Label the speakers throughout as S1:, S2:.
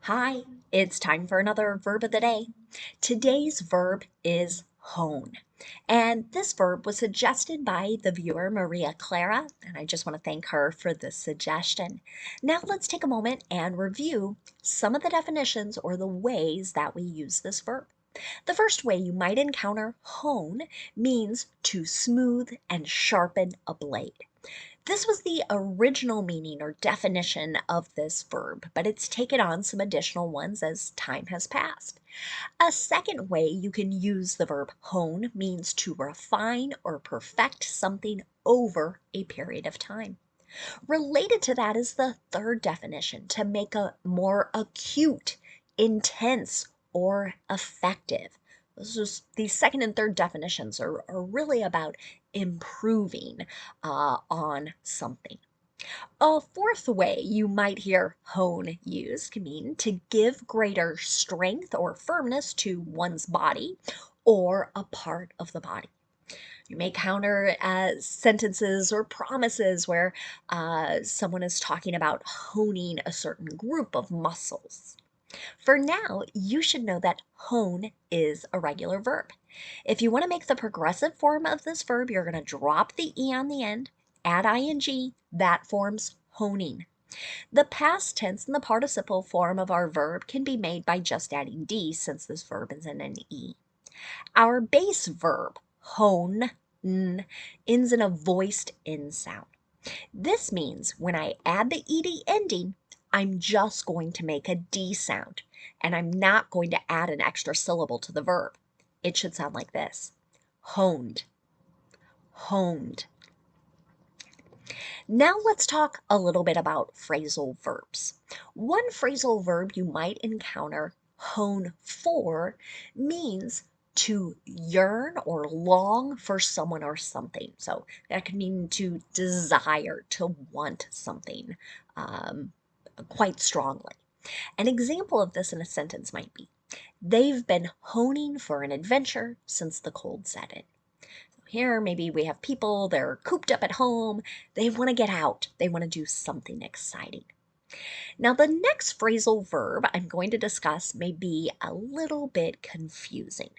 S1: Hi, it's time for another verb of the day. Today's verb is hone. And this verb was suggested by the viewer Maria Clara, and I just want to thank her for this suggestion. Now let's take a moment and review some of the definitions or the ways that we use this verb. The first way you might encounter hone means to smooth and sharpen a blade. This was the original meaning or definition of this verb, but it's taken on some additional ones as time has passed. A second way you can use the verb hone means to refine or perfect something over a period of time. Related to that is the third definition, to make a more acute, intense, or effective. These second and third definitions are really about improving on something. A fourth way you might hear hone used can mean to give greater strength or firmness to one's body or a part of the body. You may counter sentences or promises where someone is talking about honing a certain group of muscles. For now, you should know that hone is a regular verb. If you want to make the progressive form of this verb, you're going to drop the E on the end, add ing, that forms honing. The past tense and the participle form of our verb can be made by just adding D since this verb is in an E. Our base verb, hone, ends in a voiced N sound. This means when I add the ed ending, I'm just going to make a D sound, and I'm not going to add an extra syllable to the verb. It should sound like this: honed, honed. Now let's talk a little bit about phrasal verbs. One phrasal verb you might encounter, hone for, means to yearn or long for someone or something. So that could mean to desire, to want something quite strongly. An example of this in a sentence might be, they've been honing for an adventure since the cold set in. Here, maybe we have people, they're cooped up at home, they want to get out, they want to do something exciting. Now, the next phrasal verb I'm going to discuss may be a little bit confusing.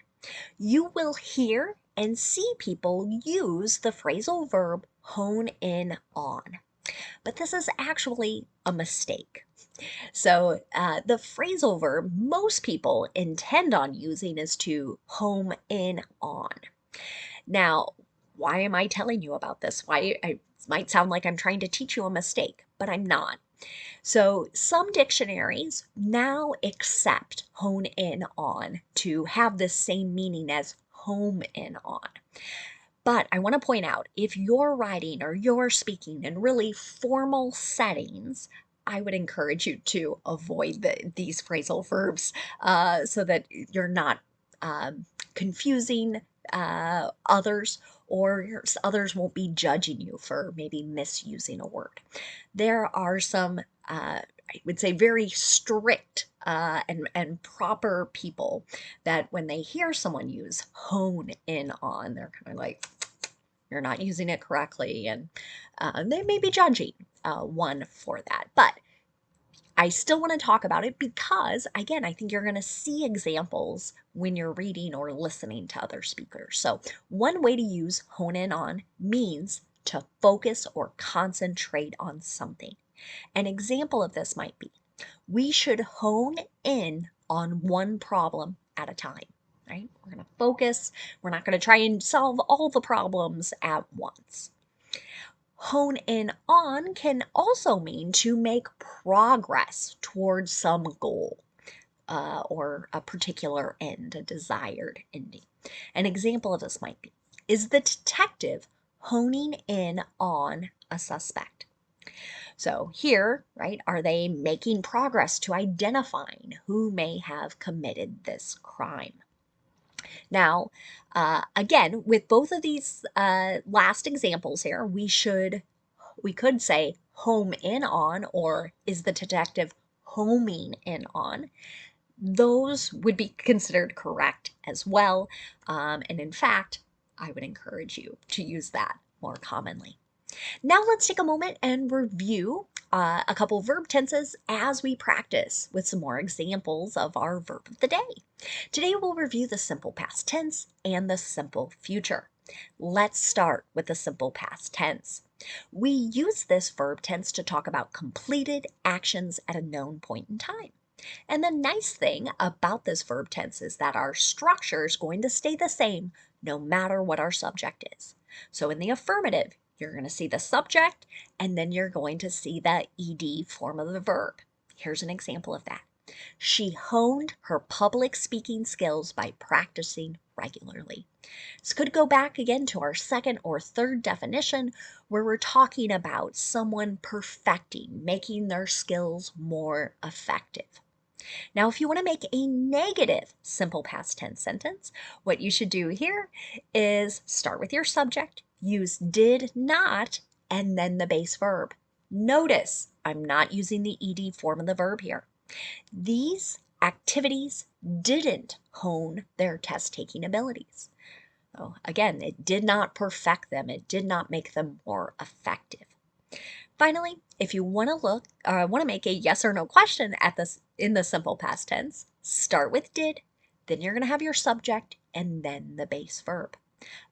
S1: You will hear and see people use the phrasal verb hone in on, but this is actually a mistake. So, the phrasal verb most people intend on using is to home in on. Now, why am I telling you about this? It might sound like I'm trying to teach you a mistake, but I'm not. So some dictionaries now accept hone in on to have the same meaning as home in on. But I want to point out, if you're writing or you're speaking in really formal settings, I would encourage you to avoid these phrasal verbs so that you're not confusing others, or others won't be judging you for maybe misusing a word. There are some, I would say, very strict and proper people that when they hear someone use hone in on, they're kind of like, you're not using it correctly, and they may be judging one for that. But I still want to talk about it because, again, I think you're going to see examples when you're reading or listening to other speakers. So one way to use hone in on means to focus or concentrate on something. An example of this might be, we should hone in on one problem at a time, right? We're going to focus. We're not going to try and solve all the problems at once. Hone in on can also mean to make progress towards some goal or a particular end, a desired ending. An example of this might be, is the detective honing in on a suspect? So here, right, are they making progress to identifying who may have committed this crime? Now, again, with both of these last examples here, we could say home in on, or is the detective homing in on? Those would be considered correct as well. And in fact, I would encourage you to use that more commonly. Now let's take a moment and review a couple verb tenses as we practice with some more examples of our verb of the day. Today we'll review the simple past tense and the simple future. Let's start with the simple past tense. We use this verb tense to talk about completed actions at a known point in time. And the nice thing about this verb tense is that our structure is going to stay the same no matter what our subject is. So in the affirmative, you're going to see the subject and then you're going to see the ed form of the verb. Here's an example of that. She honed her public speaking skills by practicing regularly. This could go back again to our second or third definition where we're talking about someone perfecting, making their skills more effective. Now, if you want to make a negative simple past tense sentence, what you should do here is start with your subject, use did not, and then the base verb. Notice I'm not using the ed form of the verb here. These activities didn't hone their test-taking abilities. So again, it did not perfect them. It did not make them more effective. Finally, if you want to make a yes or no question at this in the simple past tense, start with did, then you're going to have your subject and then the base verb.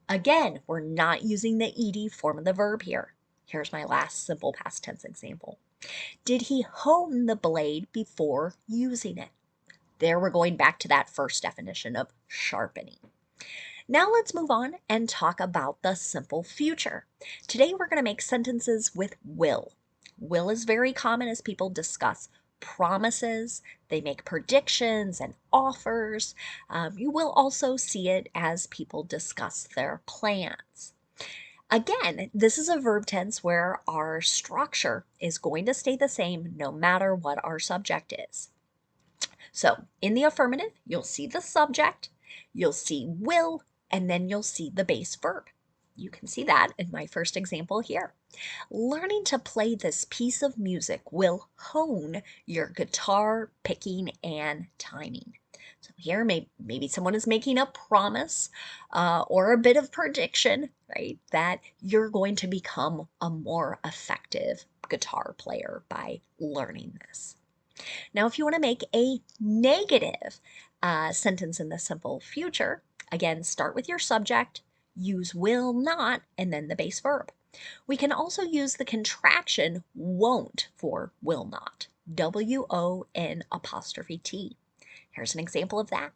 S1: Again, we're not using the ed form of the verb here. Here's my last simple past tense example. Did he hone the blade before using it? There we're going back to that first definition of sharpening. Now let's move on and talk about the simple future. Today we're going to make sentences with will. Will is very common as people discuss promises, they make predictions and offers. You will also see it as people discuss their plans. Again, this is a verb tense where our structure is going to stay the same no matter what our subject is. So in the affirmative, you'll see the subject, you'll see will, and then you'll see the base verb. You can see that in my first example here. Learning to play this piece of music will hone your guitar picking and timing. So here, maybe someone is making a promise or a bit of prediction, right, that you're going to become a more effective guitar player by learning this. Now, if you want to make a negative sentence in the simple future, again, start with your subject, use will not, and then the base verb. We can also use the contraction won't for will not, W-O-N apostrophe T. Here's an example of that.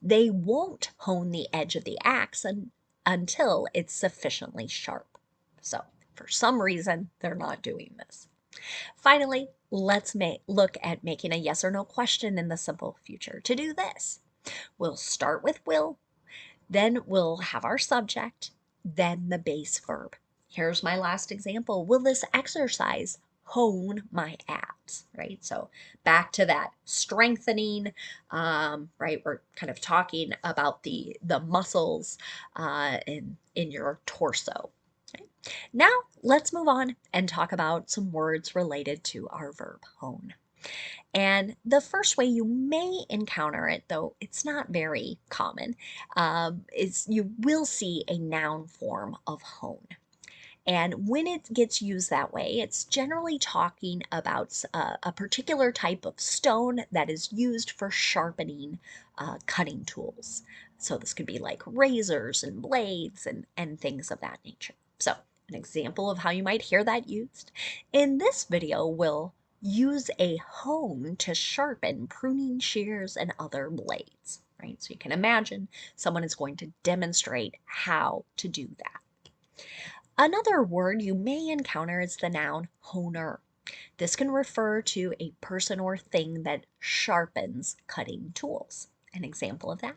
S1: They won't hone the edge of the axe until it's sufficiently sharp. So, for some reason, they're not doing this. Finally, let's look at making a yes or no question in the simple future. To do this, we'll start with will, then we'll have our subject, then the base verb. Here's my last example. Will this exercise hone my abs, right? So back to that strengthening, right? We're kind of talking about the muscles in your torso. Okay? Now let's move on and talk about some words related to our verb hone. And the first way you may encounter it, though it's not very common, is you will see a noun form of hone. And when it gets used that way, it's generally talking about a particular type of stone that is used for sharpening cutting tools. So this could be like razors and blades and things of that nature. So an example of how you might hear that used. In this video, we'll use a hone to sharpen pruning shears and other blades, right? So you can imagine someone is going to demonstrate how to do that. Another word you may encounter is the noun honer. This can refer to a person or thing that sharpens cutting tools. An example of that.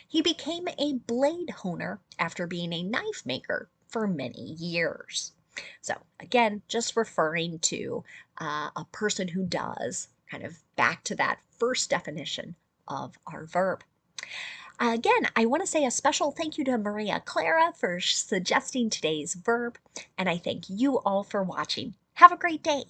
S1: He became a blade honer after being a knife maker for many years. So again, just referring to a person who does, kind of back to that first definition of our verb. Again, I want to say a special thank you to Maria Clara for suggesting today's verb, and I thank you all for watching. Have a great day.